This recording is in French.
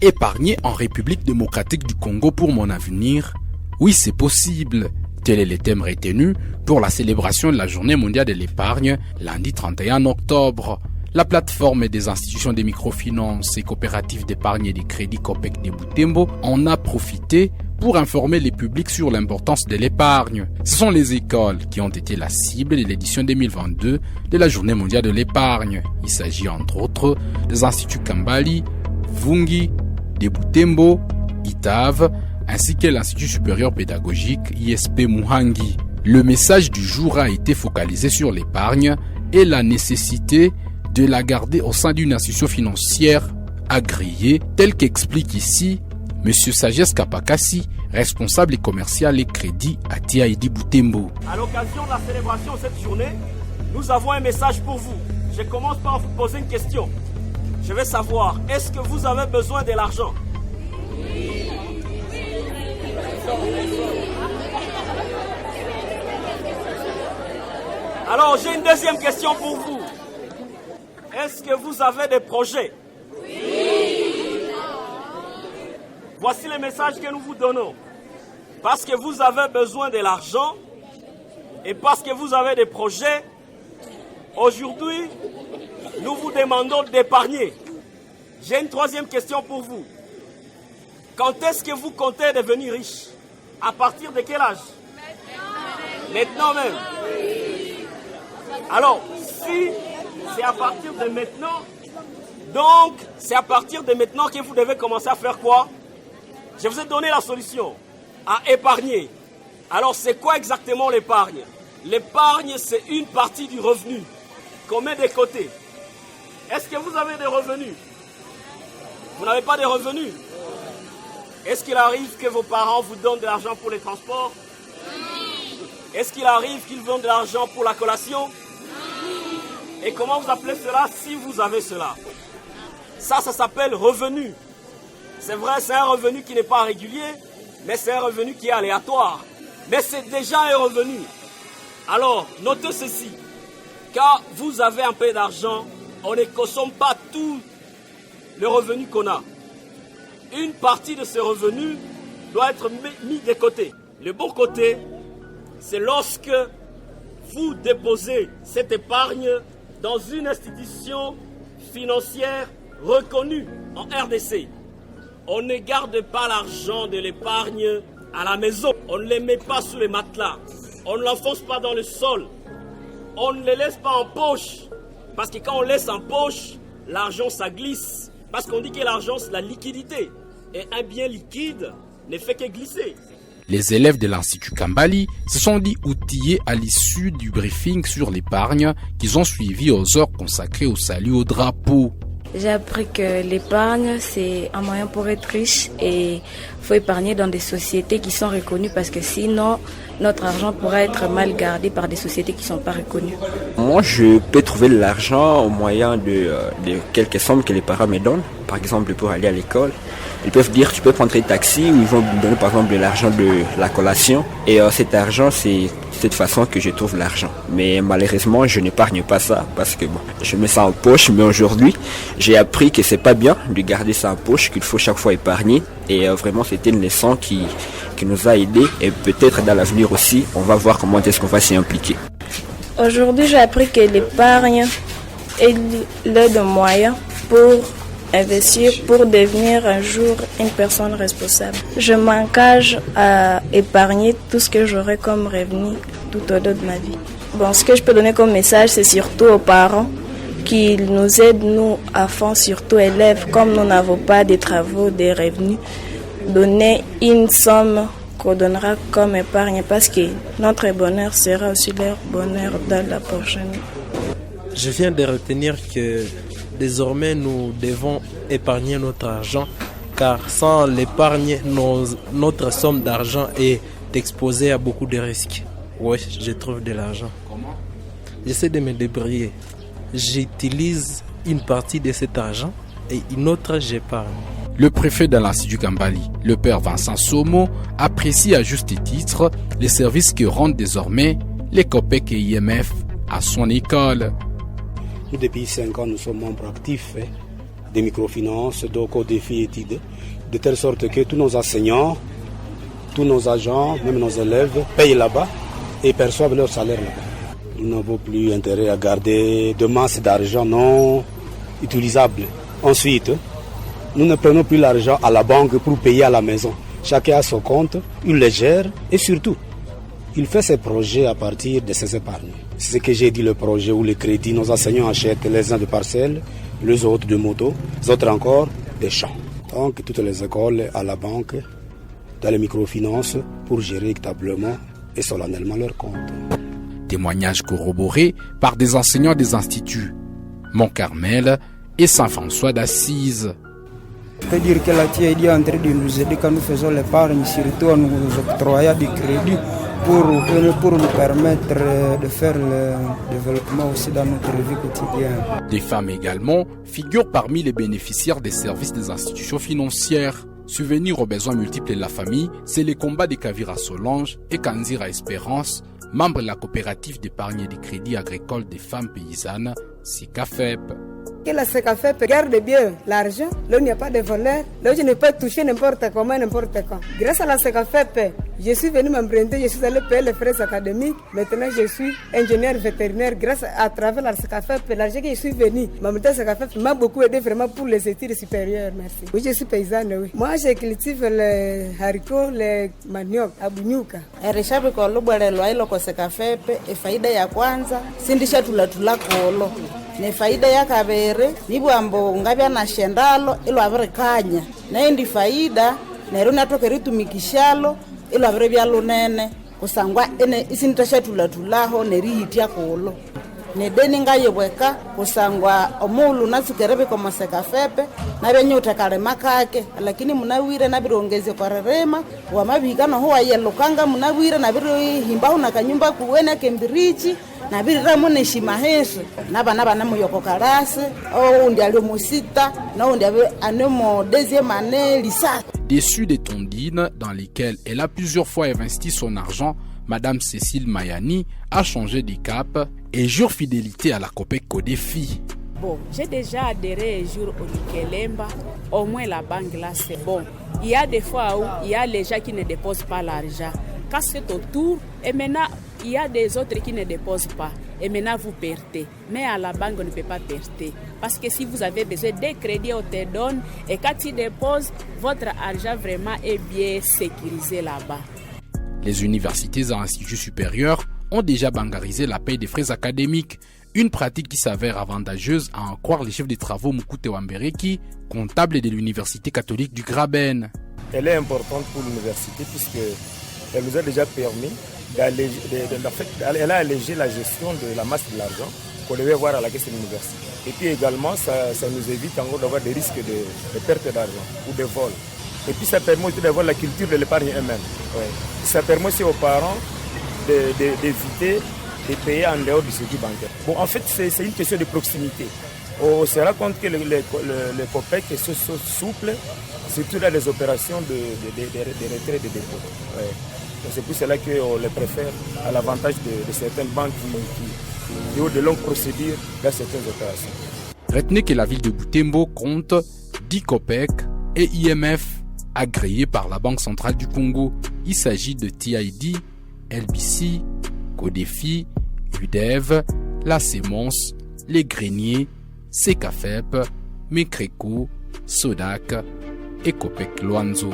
Épargner en République démocratique du Congo pour mon avenir? Oui, c'est possible. Tel est le thème retenu pour la célébration de la Journée mondiale de l'épargne, lundi 31 octobre. La plateforme des institutions de microfinance et coopératives d'épargne et de crédit Copec de Butembo en a profité pour informer les publics sur l'importance de l'épargne. Ce sont les écoles qui ont été la cible de l'édition 2022 de la Journée mondiale de l'épargne. Il s'agit entre autres des instituts Kambali, Vungi, de Butembo, Itave, ainsi que l'Institut supérieur pédagogique ISP Muhangi. Le message du jour a été focalisé sur l'épargne et la nécessité de la garder au sein d'une institution financière agréée, tel qu'explique ici M. Sagesse Kapakasi, responsable commercial et crédit à TID Butembo. À l'occasion de la célébration de cette journée, nous avons un message pour vous. Je commence par vous poser une question. Je vais savoir, est-ce que vous avez besoin de l'argent? Alors, j'ai une deuxième question pour vous. Est-ce que vous avez des projets? Oui. Voici le message que nous vous donnons. Parce que vous avez besoin de l'argent et parce que vous avez des projets, aujourd'hui, nous vous demandons d'épargner. J'ai une troisième question pour vous. Quand est-ce que vous comptez devenir riche? À partir de quel âge? Maintenant même. Alors, si c'est à partir de maintenant, donc c'est à partir de maintenant que vous devez commencer à faire quoi? Je vous ai donné la solution, à épargner. Alors, c'est quoi exactement l'épargne? L'épargne, c'est une partie du revenu qu'on met de côté. Est-ce que vous avez des revenus? Vous n'avez pas de revenus? Est-ce qu'il arrive que vos parents vous donnent de l'argent pour les transports? Est-ce qu'il arrive qu'ils vous donnent de l'argent pour la collation? Et comment vous appelez cela si vous avez cela? Ça s'appelle revenu. C'est vrai, c'est un revenu qui n'est pas régulier, mais c'est un revenu qui est aléatoire. Mais c'est déjà un revenu. Alors, notez ceci. Quand vous avez un peu d'argent, on ne consomme pas tout le revenu qu'on a. Une partie de ce revenu doit être mis de côté. Le bon côté, c'est lorsque vous déposez cette épargne dans une institution financière reconnue en RDC. On ne garde pas l'argent de l'épargne à la maison. On ne les met pas sous les matelas. On ne l'enfonce pas dans le sol. On ne les laisse pas en poche. Parce que quand on laisse en poche, l'argent ça glisse. Parce qu'on dit que l'argent c'est la liquidité. Et un bien liquide ne fait que glisser. Les élèves de l'Institut Kambali se sont dit outillés à l'issue du briefing sur l'épargne qu'ils ont suivi aux heures consacrées au salut au drapeau. J'ai appris que l'épargne, c'est un moyen pour être riche et il faut épargner dans des sociétés qui sont reconnues parce que sinon, notre argent pourrait être mal gardé par des sociétés qui ne sont pas reconnues. Moi, je peux trouver de l'argent au moyen de quelques sommes que les parents me donnent. Par exemple, pour aller à l'école, ils peuvent dire tu peux prendre un taxi ou ils vont me donner par exemple de l'argent de la collation. Et cet argent, c'est cette façon que je trouve l'argent. Mais malheureusement, je n'épargne pas ça parce que bon, je mets ça en poche. Mais aujourd'hui, j'ai appris que c'est pas bien de garder ça en poche, qu'il faut chaque fois épargner. Et vraiment, c'était une leçon qui nous a aidés. Et peut-être dans l'avenir aussi, on va voir comment est-ce qu'on va s'y impliquer. Aujourd'hui, j'ai appris que l'épargne est l'un des moyens pour investir pour devenir un jour une personne responsable. Je m'engage à épargner tout ce que j'aurai comme revenu tout au long de ma vie. Bon, ce que je peux donner comme message, c'est surtout aux parents qui nous aident, nous, enfants, surtout élèves, comme nous n'avons pas de travaux, de revenus, donner une somme qu'on donnera comme épargne parce que notre bonheur sera aussi leur bonheur dans la prochaine. Je viens de retenir que désormais, nous devons épargner notre argent, car sans l'épargne, notre somme d'argent est exposée à beaucoup de risques. Oui, je trouve de l'argent. Comment? J'essaie de me débrouiller. J'utilise une partie de cet argent et une autre, j'épargne. Le préfet de l'Institut Kambali, le père Vincent Somo, apprécie à juste titre les services que rendent désormais les Copec et IMF à son école. Depuis 5 ans, nous sommes membres actifs des microfinances, donc au défi études, de telle sorte que tous nos enseignants, tous nos agents, même nos élèves, payent là-bas et perçoivent leur salaire là-bas. Nous n'avons plus intérêt à garder de masses d'argent non utilisables. Ensuite, nous ne prenons plus l'argent à la banque pour payer à la maison. Chacun a son compte, une légère et surtout, il fait ses projets à partir de ses épargnes. C'est ce que j'ai dit, le projet où les crédits, nos enseignants achètent les uns de parcelles, les autres de motos, les autres encore des champs. Donc toutes les écoles à la banque, dans les microfinances, pour gérer équitablement et solennellement leurs comptes. Témoignages corroborés par des enseignants des instituts Mont-Carmel et Saint-François d'Assise. Je peux dire que la TID est en train de nous aider quand nous faisons l'épargne, surtout en nous octroyant des crédits pour nous permettre de faire le développement aussi dans notre vie quotidienne. Des femmes également figurent parmi les bénéficiaires des services des institutions financières. Subvenir aux besoins multiples de la famille, c'est le combat de Kavira Solange et Kanzira Espérance, membres de la coopérative d'épargne et de crédit agricole des femmes paysannes, SICAFEP. Que la SICAFEP garde bien l'argent, là où il n'y a pas de voleur, là où je ne peux pas toucher n'importe comment, n'importe quand. Grâce à la SICAFEP, je suis venu m'emprunter, je suis allé payer les frais académiques. Maintenant, je suis ingénieur vétérinaire. Grâce à travers la SICAFEP, l'argent que je suis venu, la SICAFEP m'a beaucoup aidé vraiment pour les études supérieures. Merci. Oui, je suis paysanne, oui. Moi, je cultive les haricots, les manioc, abunyuka. Ereshabi kolo bwelelo ailo kwa SICAFEP, faida ya kwanza, sindisha tulatula kolo. Ne faida ya kabere, nibwambo ngabya na shendalo, ilo avirikanya. Na indi faida, nero natoke ritumikishalo, ilo avire byalunene kusangwa ene isintasha tulatulaho nerihitia kulo nedeni ngayebweka kusangwa omulu nasukerebe kwa SICAFEP nabenyuta kale makake lakini munawire nabirongeze kwa rerema wa mabikano ho ayelukanga munawire nabiri himbaho na kanyumba kuwena kembirichi nabirira mune shimaheso nabana bana muyoko karase o ndi ali musita no ndi anemo deuxième année lisa. Déçue des tondines dans lesquelles elle a plusieurs fois investi son argent, Madame Cécile Mayani a changé de cap et jure fidélité à la COPEC au défi. Bon, j'ai déjà adhéré un jour au Nikelemba, au moins la banque là c'est bon. Il y a des fois où il y a les gens qui ne déposent pas l'argent. Quand c'est au tour, et maintenant il y a des autres qui ne déposent pas. Et maintenant vous perdez. Mais à la banque on ne peut pas perdre. Parce que si vous avez besoin des crédits, on te donne. Et quand tu déposes, votre argent vraiment est bien sécurisé là-bas. Les universités et instituts supérieurs ont déjà bancarisé la paie des frais académiques. Une pratique qui s'avère avantageuse à en croire les chefs des travaux Mukute Wambereki, comptable de l'université catholique du Graben. Elle est importante pour l'université puisqu'elle nous a déjà permis elle a allégé la gestion de la masse de l'argent qu'on devait voir à la caisse de l'université. Et puis également, ça nous évite encore d'avoir des risques de perte d'argent ou de vol. Et puis ça permet aussi d'avoir la culture de l'épargne elle-même. Ouais. Ça permet aussi aux parents d'éviter de payer en dehors du circuit bancaire. Bon, en fait, c'est une question de proximité. On se rend compte que les COPEC sont souples, surtout dans les opérations de retrait de dépôt. Ouais. C'est pour cela qu'on les préfère à l'avantage de certaines banques qui ont de longues procédures dans certaines opérations. Retenez que la ville de Butembo compte 10 COPEC et IMF agréés par la Banque centrale du Congo. Il s'agit de TID, LBC, Codefi, UDEV, la Sémence, les Greniers, SICAFEP, Mecreco, Sodac et COPEC Luanzo.